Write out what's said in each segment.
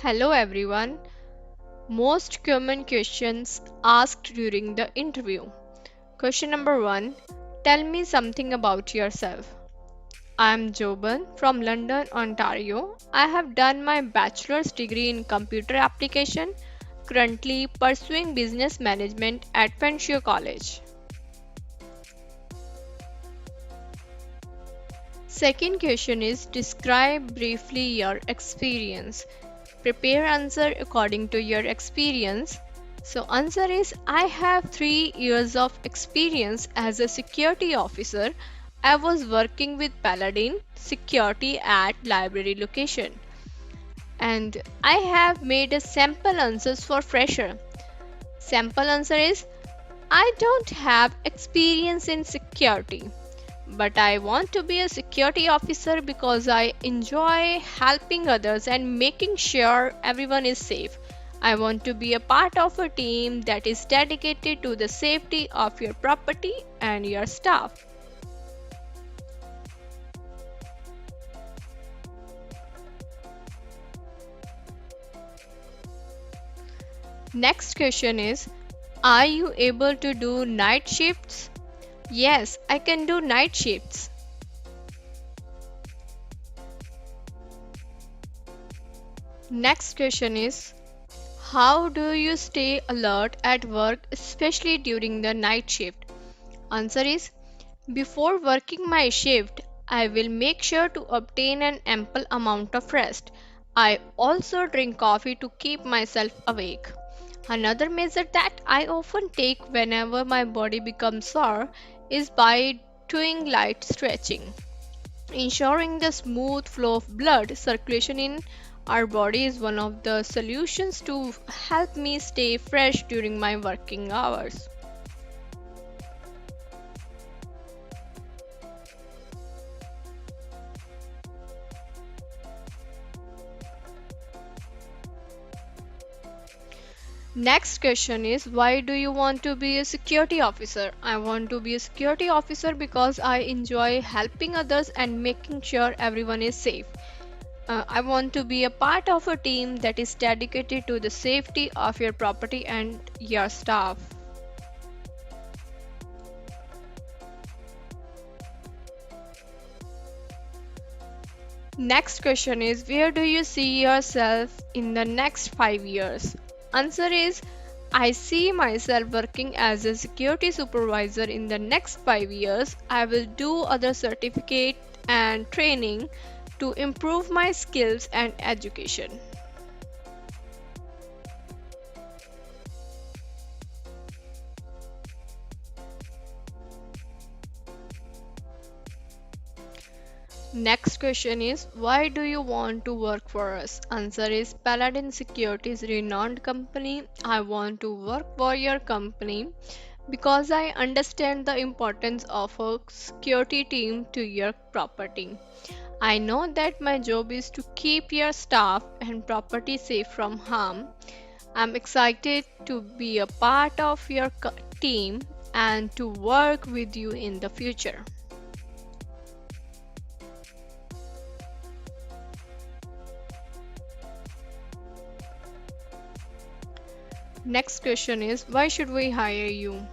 Hello everyone. Most common questions asked during the interview. Question number 1. Tell me something about yourself. I am Joban from London, Ontario. I have done my bachelor's degree in computer application, currently pursuing business management at Fanshawe College. Second question is describe briefly your experience. Prepare answer according to your experience. So answer is I have 3 years of experience as a security officer. I was working with Paladin security at library location and I have made a sample answers for fresher. Sample answer is I don't have experience in security. But I want to be a security officer because I enjoy helping others and making sure everyone is safe. I want to be a part of a team that is dedicated to the safety of your property and your staff. Next question is are you able to do night shifts? Yes, I can do night shifts. Next question is how do you stay alert at work, especially during the night shift? Answer is before working my shift, I will make sure to obtain an ample amount of rest. I also drink coffee to keep myself awake. Another measure that I often take whenever my body becomes sore is by doing light stretching. Ensuring the smooth flow of blood circulation in our body is one of the solutions to help me stay fresh during my working hours. Next question is why do you want to be a security officer? I want to be a security officer because I enjoy helping others and making sure everyone is safe. I want to be a part of a team that is dedicated to the safety of your property and your staff. Next question is where do you see yourself in the next 5 years? Answer is I see myself working as a security supervisor in the next 5 years. I will do other certificate and training to improve my skills and education. Next question is why do you want to work for us? Answer is Paladin Security's renowned company. I want to work for your company because I understand the importance of a security team to your property. I know that my job is to keep your staff and property safe from harm. I'm excited to be a part of your team and to work with you in the future. Next question is why should we hire you?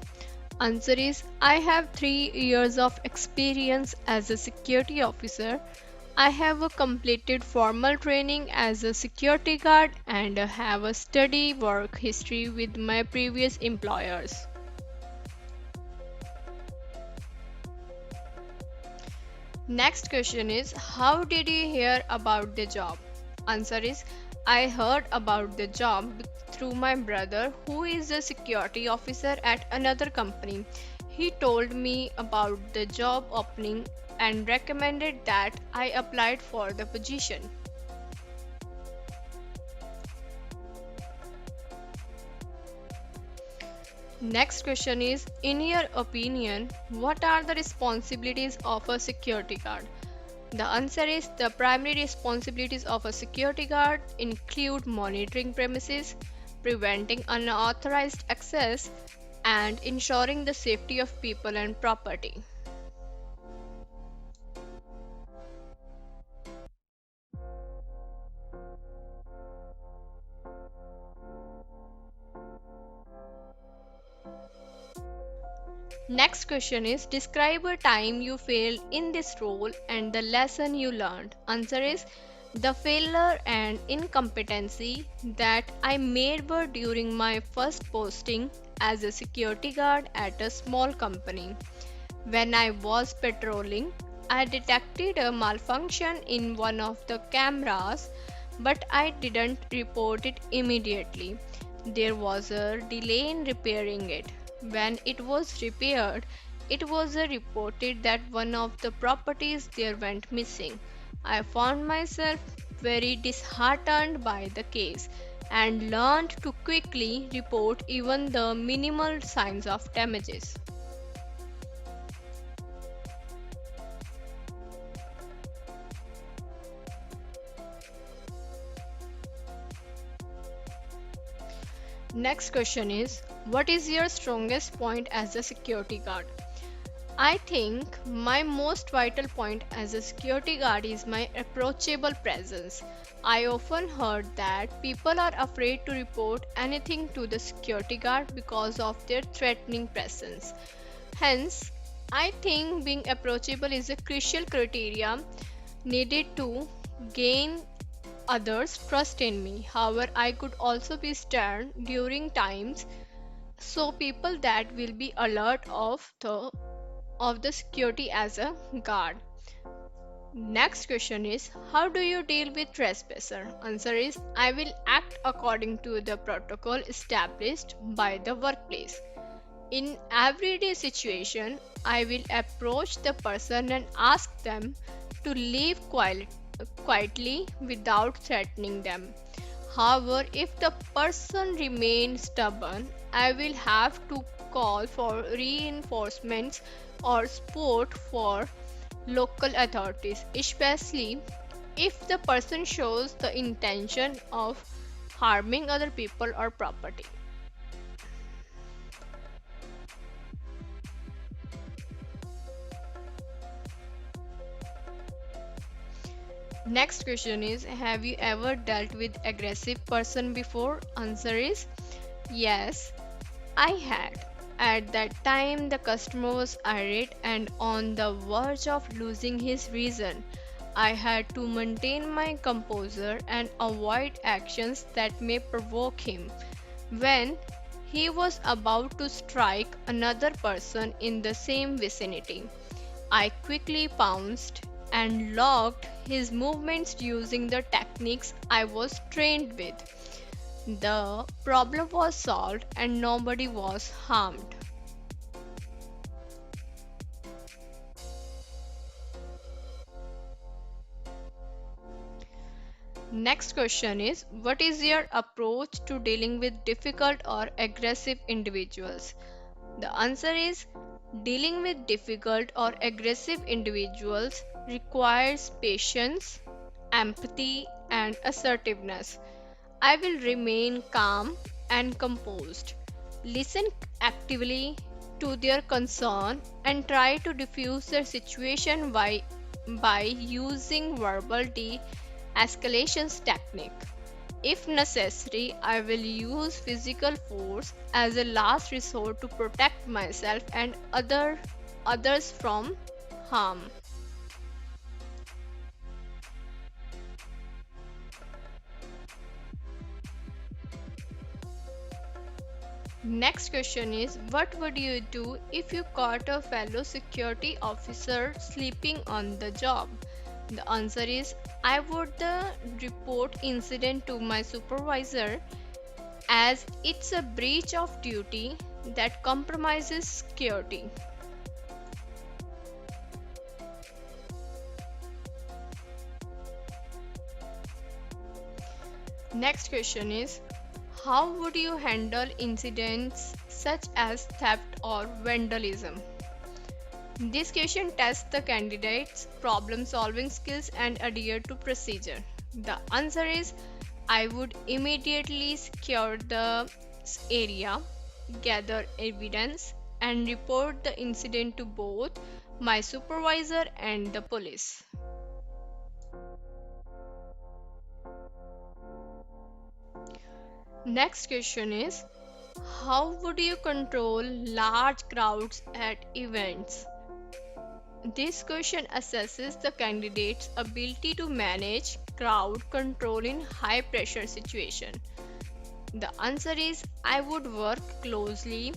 Answer is I have 3 years of experience as a security officer. I have a completed formal training as a security guard and have a steady work history with my previous employers. Next question is how did you hear about the job? Answer is I heard about the job through my brother who is a security officer at another company. He told me about the job opening and recommended that I applied for the position. Next question is in your opinion, what are the responsibilities of a security guard? The answer is the primary responsibilities of a security guard include monitoring premises, preventing unauthorized access, and ensuring the safety of people and property. Next question is describe a time you failed in this role and the lesson you learned. Answer is the failure and incompetency that I made were during my first posting as a security guard at a small company. When I was patrolling, I detected a malfunction in one of the cameras, but I didn't report it immediately. There was a delay in repairing it. When it was repaired, it was reported that one of the properties there went missing. I found myself very disheartened by the case and learned to quickly report even the minimal signs of damages. Next question is what is your strongest point as a security guard? I think my most vital point as a security guard is my approachable presence. I often heard that people are afraid to report anything to the security guard because of their threatening presence. Hence, I think being approachable is a crucial criteria needed to gain others trust in me. However, I could also be stern during times so people that will be alert of the security as a guard. Next question is how do you deal with trespasser? Answer is I will act according to the protocol established by the workplace. In everyday situation, I will approach the person and ask them to leave quietly without threatening them. However, if the person remains stubborn, I will have to call for reinforcements or support for local authorities, especially if the person shows the intention of harming other people or property. Next question is have you ever dealt with aggressive person before? Answer is yes, I had. At that time the customer was irate and on the verge of losing his reason. I had to maintain my composure and avoid actions that may provoke him. When he was about to strike another person in the same vicinity, I quickly pounced and locked his movements using the techniques I was trained with. The problem was solved and nobody was harmed. Next question is what is your approach to dealing with difficult or aggressive individuals? The answer is dealing with difficult or aggressive individuals requires patience, empathy, and assertiveness. I will remain calm and composed, listen actively to their concern, and try to diffuse their situation by using verbal de escalation technique. If necessary, I will use physical force as a last resort to protect myself and others from harm. Next question is what would you do if you caught a fellow security officer sleeping on the job? The answer is I would report incident to my supervisor as it's a breach of duty that compromises security. Next question is how would you handle incidents such as theft or vandalism? This question tests the candidate's problem solving skills and adhere to procedure. The answer is I would immediately secure the area, gather evidence, and report the incident to both my supervisor and the police. Next question is How would you control large crowds at events? This question assesses the candidate's ability to manage crowd control in high pressure situation. The answer is I would work closely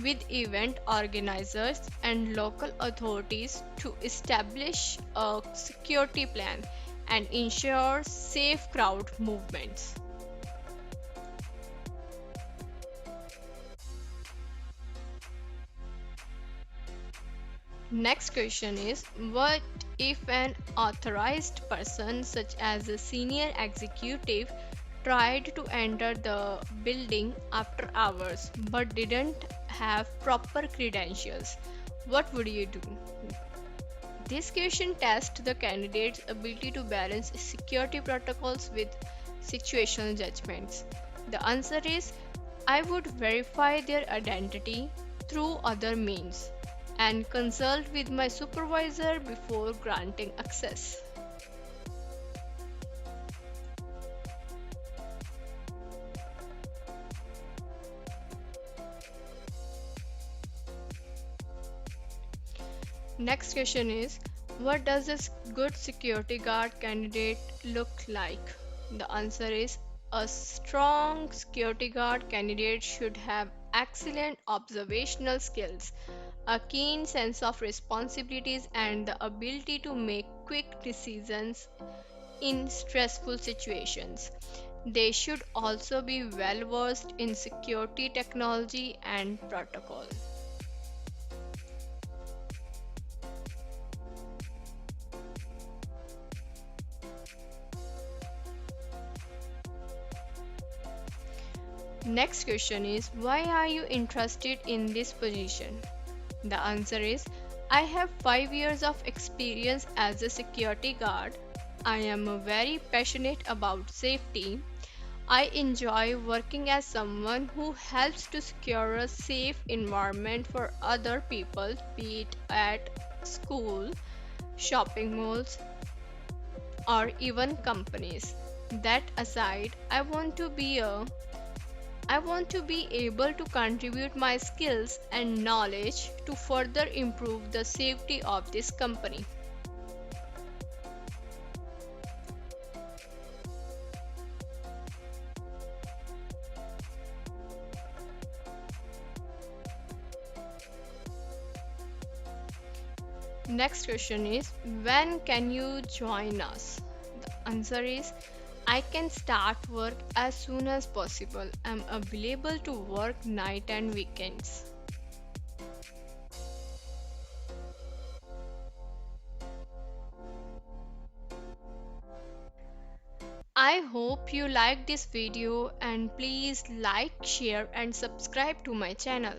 with event organizers and local authorities to establish a security plan and ensure safe crowd movements. Next question is what if an authorized person, such as a senior executive, tried to enter the building after hours but didn't have proper credentials? What would you do? This question tests the candidate's ability to balance security protocols with situational judgments. The answer is I would verify their identity through other means and consult with my supervisor before granting access. Next question is what does a good security guard candidate look like? The answer is a strong security guard candidate should have excellent observational skills, a keen sense of responsibilities, and the ability to make quick decisions in stressful situations. They should also be well versed in security technology and protocol. Next question is why are you interested in this position? The answer is I have 5 years of experience as a security guard. I am very passionate about safety. I enjoy working as someone who helps to secure a safe environment for other people, be it at school, shopping malls, or even companies. That aside, I want to be able to contribute my skills and knowledge to further improve the safety of this company. Next question is when can you join us? The answer is I can start work as soon as possible. I'm available to work night and weekends. I hope you liked this video and please like, share and subscribe to my channel.